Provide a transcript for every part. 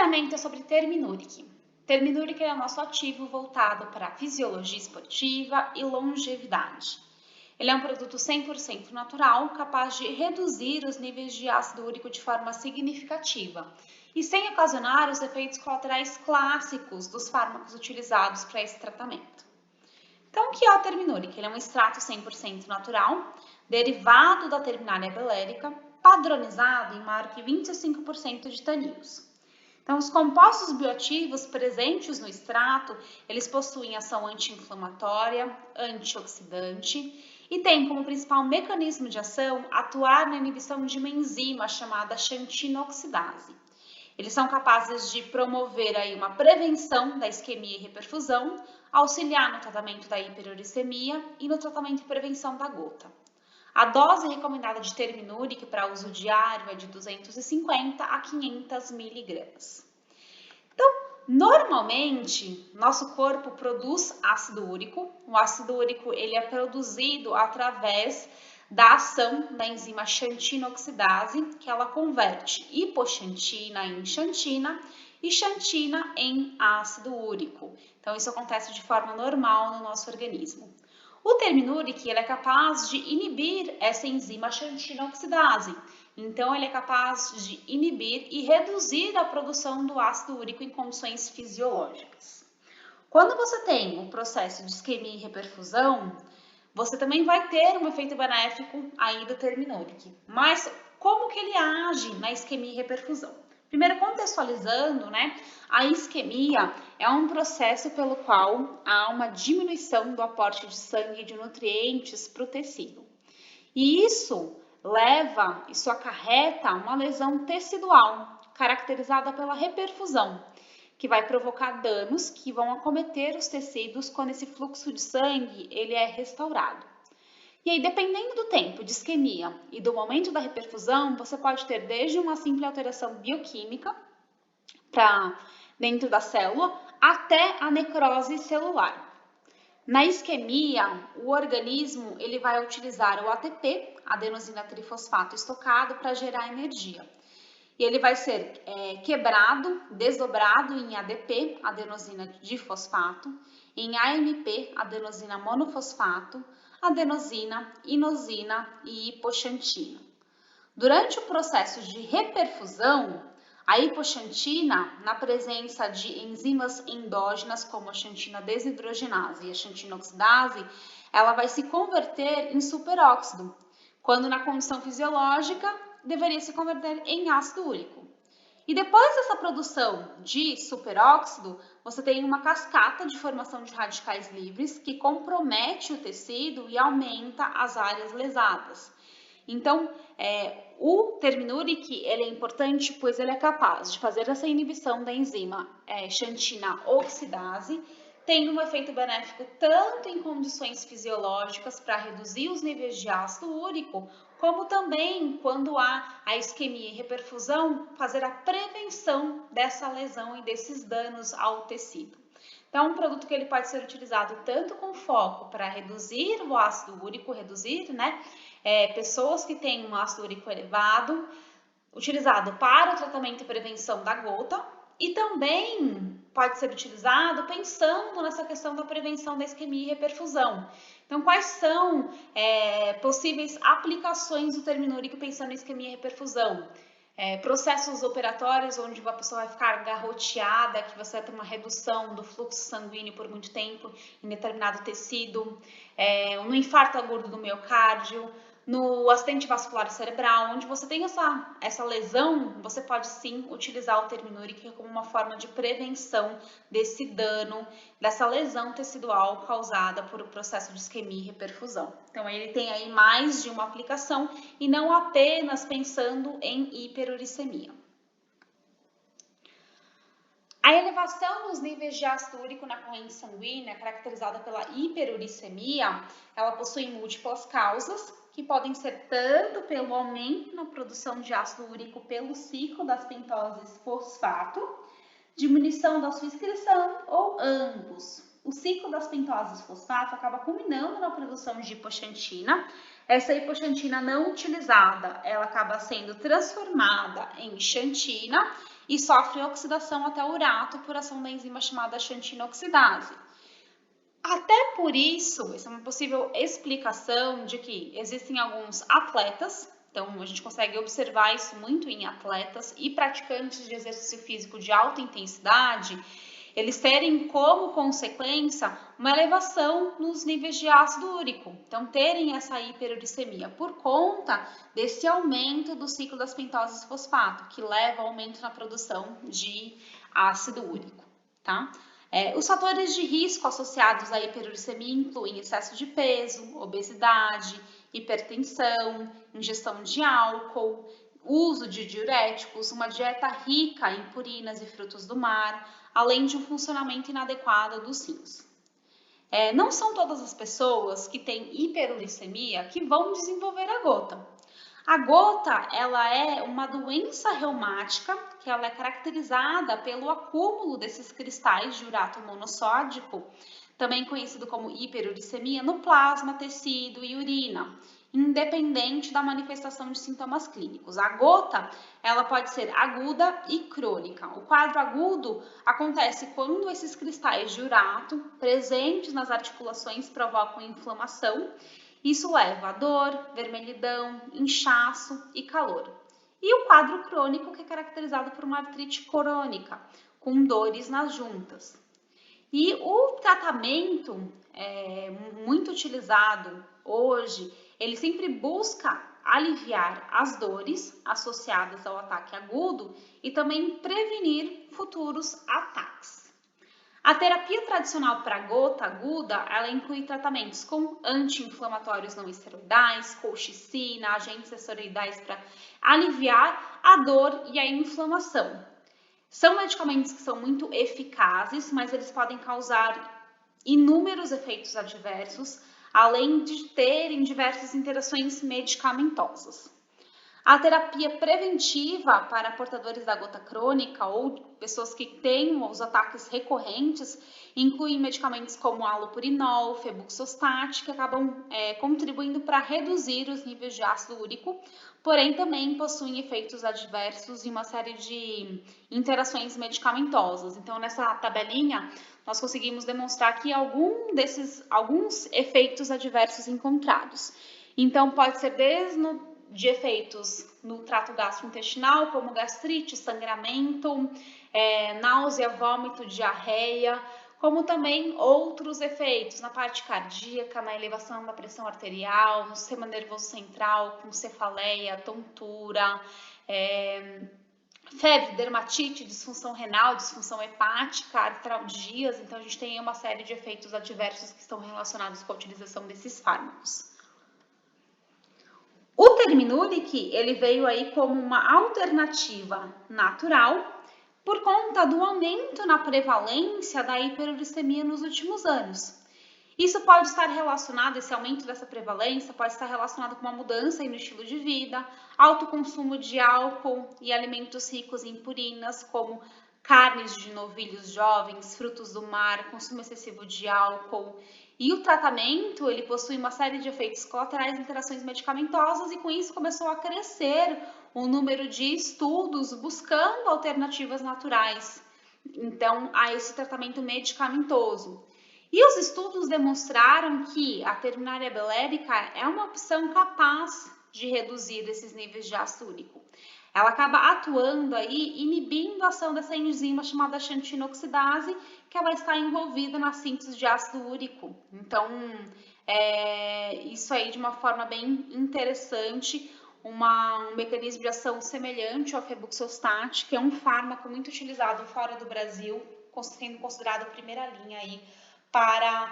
treinamento é sobre Terminuric. Terminuric é o nosso ativo voltado para fisiologia esportiva e longevidade. Ele é um produto 100% natural, capaz de reduzir os níveis de ácido úrico de forma significativa e sem ocasionar os efeitos colaterais clássicos dos fármacos utilizados para esse tratamento. Então, o que é o Terminuric? Ele é um extrato 100% natural, derivado da terminália belérica, padronizado em maior que 25% de taninos. Então, os compostos bioativos presentes no extrato, eles possuem ação anti-inflamatória, antioxidante e têm como principal mecanismo de ação atuar na inibição de uma enzima chamada xantinoxidase. Eles são capazes de promover aí uma prevenção da isquemia e reperfusão, auxiliar no tratamento da hiperuricemia e no tratamento e prevenção da gota. A dose recomendada de Terminuric para uso diário é de 250 a 500 miligramas. Então, normalmente, nosso corpo produz ácido úrico. O ácido úrico ele é produzido através da ação da enzima xantinoxidase, que ela converte hipoxantina em xantina e xantina em ácido úrico. Então, isso acontece de forma normal no nosso organismo. O Terminuric ele é capaz de inibir essa enzima xantinoxidase. Então, ele é capaz de inibir e reduzir a produção do ácido úrico em condições fisiológicas. Quando você tem o processo de isquemia e reperfusão, você também vai ter um efeito benéfico aí do Terminuric. Mas como que ele age na isquemia e reperfusão? Primeiro, contextualizando, a isquemia é um processo pelo qual há uma diminuição do aporte de sangue e de nutrientes para o tecido. E isso acarreta uma lesão tecidual, caracterizada pela reperfusão, que vai provocar danos que vão acometer os tecidos quando esse fluxo de sangue ele é restaurado. E aí, dependendo do tempo de isquemia e do momento da reperfusão, você pode ter desde uma simples alteração bioquímica para dentro da célula até a necrose celular. Na isquemia, o organismo ele vai utilizar o ATP, adenosina trifosfato estocado, para gerar energia. E ele vai ser quebrado, desdobrado em ADP, adenosina difosfato, em AMP, adenosina monofosfato, adenosina, inosina e hipoxantina. Durante o processo de reperfusão, a hipoxantina, na presença de enzimas endógenas como a xantina desidrogenase e a xantinoxidase, ela vai se converter em superóxido, quando na condição fisiológica deveria se converter em ácido úrico. E depois dessa produção de superóxido, você tem uma cascata de formação de radicais livres que compromete o tecido e aumenta as áreas lesadas. Então, o Terminuric ele é importante, pois ele é capaz de fazer essa inibição da enzima xantina oxidase, tendo um efeito benéfico tanto em condições fisiológicas para reduzir os níveis de ácido úrico, como também quando há a isquemia e reperfusão, fazer a prevenção dessa lesão e desses danos ao tecido. Então, é um produto que ele pode ser utilizado tanto com foco para reduzir o ácido úrico, pessoas que têm um ácido úrico elevado, utilizado para o tratamento e prevenção da gota, e também pode ser utilizado pensando nessa questão da prevenção da isquemia e reperfusão. Então, quais são possíveis aplicações do Terminuric pensando em isquemia e reperfusão? Processos operatórios onde a pessoa vai ficar garroteada, que você vai ter uma redução do fluxo sanguíneo por muito tempo em determinado tecido, no infarto agudo do miocárdio, no acidente vascular cerebral, onde você tem essa lesão, você pode sim utilizar o Terminuric como uma forma de prevenção desse dano, dessa lesão tecidual causada por o processo de isquemia e reperfusão. Então, ele tem aí mais de uma aplicação e não apenas pensando em hiperuricemia. A elevação dos níveis de ácido úrico na corrente sanguínea, caracterizada pela hiperuricemia, ela possui múltiplas causas, que podem ser tanto pelo aumento na produção de ácido úrico pelo ciclo das pentoses fosfato, diminuição da sua excreção ou ambos. O ciclo das pentoses fosfato acaba culminando na produção de hipoxantina. Essa hipoxantina não utilizada, ela acaba sendo transformada em xantina e sofre oxidação até o urato por ação da enzima chamada xantina oxidase. Até por isso, essa é uma possível explicação de que existem alguns atletas, então a gente consegue observar isso muito em atletas e praticantes de exercício físico de alta intensidade, eles terem como consequência uma elevação nos níveis de ácido úrico, então terem essa hiperuricemia por conta desse aumento do ciclo das pentoses fosfato, que leva ao aumento na produção de ácido úrico, tá? Os fatores de risco associados à hiperuricemia incluem excesso de peso, obesidade, hipertensão, ingestão de álcool, uso de diuréticos, uma dieta rica em purinas e frutos do mar, além de um funcionamento inadequado dos rins. Não são todas as pessoas que têm hiperuricemia que vão desenvolver a gota. A gota, ela é uma doença reumática que ela é caracterizada pelo acúmulo desses cristais de urato monossódico, também conhecido como hiperuricemia, no plasma, tecido e urina, independente da manifestação de sintomas clínicos. A gota, ela pode ser aguda e crônica. O quadro agudo acontece quando esses cristais de urato presentes nas articulações provocam inflamação. Isso leva a dor, vermelhidão, inchaço e calor. E o quadro crônico, que é caracterizado por uma artrite crônica, com dores nas juntas. E o tratamento muito utilizado hoje, ele sempre busca aliviar as dores associadas ao ataque agudo e também prevenir futuros ataques. A terapia tradicional para gota aguda, ela inclui tratamentos com anti-inflamatórios não esteroidais, colchicina, agentes esteroidais para aliviar a dor e a inflamação. São medicamentos que são muito eficazes, mas eles podem causar inúmeros efeitos adversos, além de terem diversas interações medicamentosas. A terapia preventiva para portadores da gota crônica ou pessoas que têm os ataques recorrentes inclui medicamentos como allopurinol, febuxostat, que acabam contribuindo para reduzir os níveis de ácido úrico, porém também possuem efeitos adversos e uma série de interações medicamentosas. Então, nessa tabelinha, nós conseguimos demonstrar aqui alguns efeitos adversos encontrados. Então, pode ser de efeitos no trato gastrointestinal, como gastrite, sangramento, náusea, vômito, diarreia, como também outros efeitos na parte cardíaca, na elevação da pressão arterial, no sistema nervoso central, com cefaleia, tontura, febre, dermatite, disfunção renal, disfunção hepática, artralgias. Então, a gente tem uma série de efeitos adversos que estão relacionados com a utilização desses fármacos. O Terminuric, ele veio aí como uma alternativa natural por conta do aumento na prevalência da hiperuricemia nos últimos anos. Isso pode estar relacionado, esse aumento dessa prevalência pode estar relacionado com uma mudança no estilo de vida, alto consumo de álcool e alimentos ricos em purinas, como carnes de novilhos jovens, frutos do mar, consumo excessivo de álcool. E o tratamento, ele possui uma série de efeitos colaterais e interações medicamentosas, e com isso começou a crescer o número de estudos buscando alternativas naturais, então, a esse tratamento medicamentoso. E os estudos demonstraram que a terminária bilérica é uma opção capaz de reduzir esses níveis de ácido úrico. Ela acaba atuando aí, inibindo a ação dessa enzima chamada xantina oxidase, que ela está envolvida na síntese de ácido úrico. Então, isso aí de uma forma bem interessante, um mecanismo de ação semelhante ao febuxostat, que é um fármaco muito utilizado fora do Brasil, sendo considerado a primeira linha aí para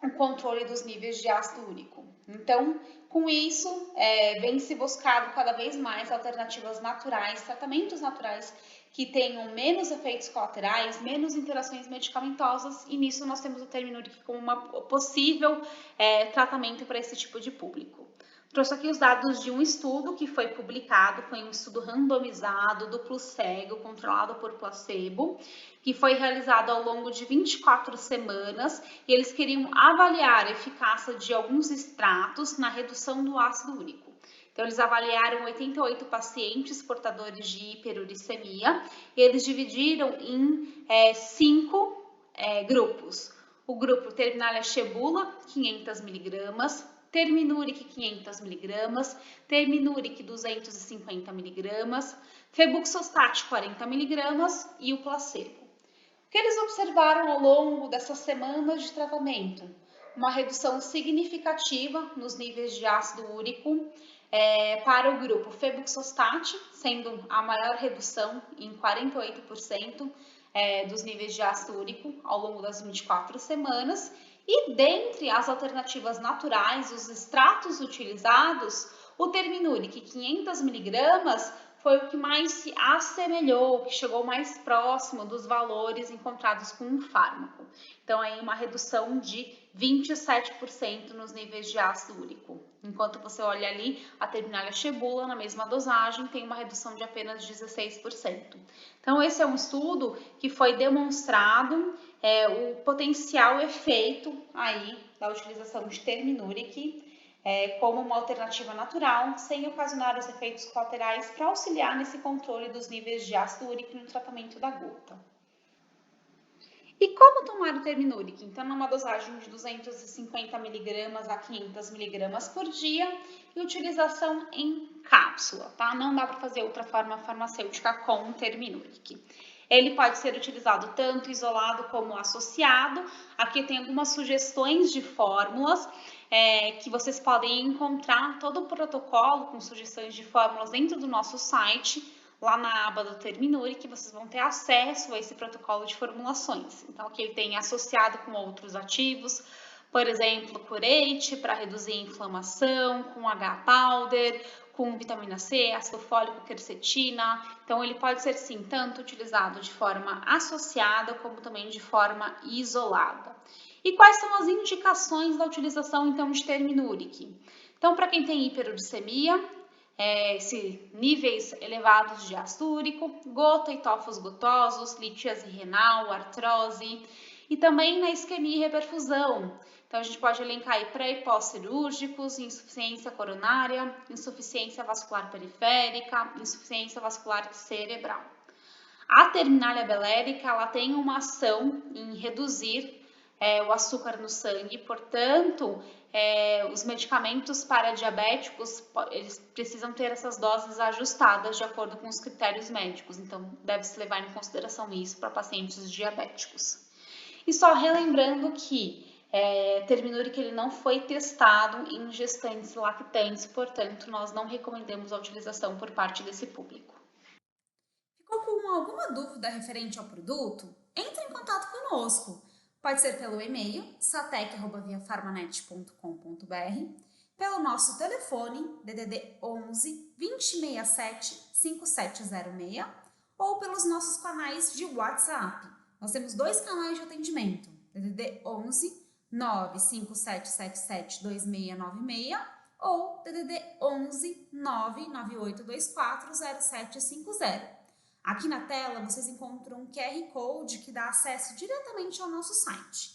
o controle dos níveis de ácido úrico. Então, com isso, vem se buscado cada vez mais alternativas naturais, tratamentos naturais que tenham menos efeitos colaterais, menos interações medicamentosas, e nisso nós temos o Terminuric como uma possível tratamento para esse tipo de público. Trouxe aqui os dados de um estudo que foi publicado, foi um estudo randomizado, duplo cego, controlado por placebo, que foi realizado ao longo de 24 semanas, e eles queriam avaliar a eficácia de alguns extratos na redução do ácido úrico. Então, eles avaliaram 88 pacientes portadores de hiperuricemia e eles dividiram em 5 grupos. O grupo Terminalia Shebula, 500 mg, Terminuric 500 mg, Terminuric 250 mg, Febuxostat 40 mg e o placebo. O que eles observaram ao longo dessas semanas de tratamento? Uma redução significativa nos níveis de ácido úrico para o grupo Febuxostat, sendo a maior redução em 48% dos níveis de ácido úrico ao longo das 24 semanas. E dentre as alternativas naturais, os extratos utilizados, o Terminuric 500 mg foi o que mais se assemelhou, que chegou mais próximo dos valores encontrados com o fármaco. Então, aí uma redução de 27% nos níveis de ácido úrico. Enquanto você olha ali, a Terminalia Shebula, na mesma dosagem, tem uma redução de apenas 16%. Então, esse é um estudo que foi demonstrado o potencial efeito aí da utilização de Terminuric como uma alternativa natural, sem ocasionar os efeitos colaterais, para auxiliar nesse controle dos níveis de ácido úrico no tratamento da gota. E como tomar o Terminuric? Então, numa dosagem de 250 mg a 500 mg por dia e utilização em cápsula, tá? Não dá para fazer outra forma farmacêutica com o Terminuric. Ele pode ser utilizado tanto isolado como associado. Aqui tem algumas sugestões de fórmulas que vocês podem encontrar todo o protocolo com sugestões de fórmulas dentro do nosso site, lá na aba do Terminuric, vocês vão ter acesso a esse protocolo de formulações. Então, aqui ele tem associado com outros ativos, por exemplo, curete para reduzir a inflamação, com H-powder, com vitamina C, ácido fólico, quercetina. Então, ele pode ser, sim, tanto utilizado de forma associada, como também de forma isolada. E quais são as indicações da utilização, então, de Terminuric? Então, para quem tem hiperuricemia, níveis elevados de ácido úrico, gota e tofos gotosos, litíase renal, artrose, e também na isquemia e reperfusão. Então, a gente pode elencar aí pré e pós-cirúrgicos, insuficiência coronária, insuficiência vascular periférica, insuficiência vascular cerebral. A Terminalia bilérica, ela tem uma ação em reduzir o açúcar no sangue, portanto, os medicamentos para diabéticos, eles precisam ter essas doses ajustadas de acordo com os critérios médicos, então deve-se levar em consideração isso para pacientes diabéticos. E só relembrando que Terminuric ele não foi testado em gestantes e lactantes, portanto, nós não recomendamos a utilização por parte desse público. Ficou com alguma dúvida referente ao produto? Entre em contato conosco. Pode ser pelo e-mail satec@viafarmanet.com.br, pelo nosso telefone DDD 11 2067 5706 ou pelos nossos canais de WhatsApp. Nós temos 2 canais de atendimento, DDD 11 957772696 ou DDD 11 998240750. Aqui na tela vocês encontram um QR Code que dá acesso diretamente ao nosso site.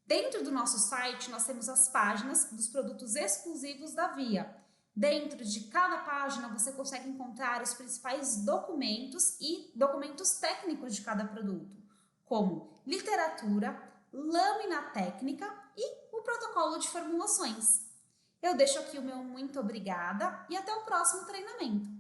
Dentro do nosso site nós temos as páginas dos produtos exclusivos da Via. Dentro de cada página você consegue encontrar os principais documentos e documentos técnicos de cada produto, como literatura, lâmina técnica e o protocolo de formulações. Eu deixo aqui o meu muito obrigada e até o próximo treinamento.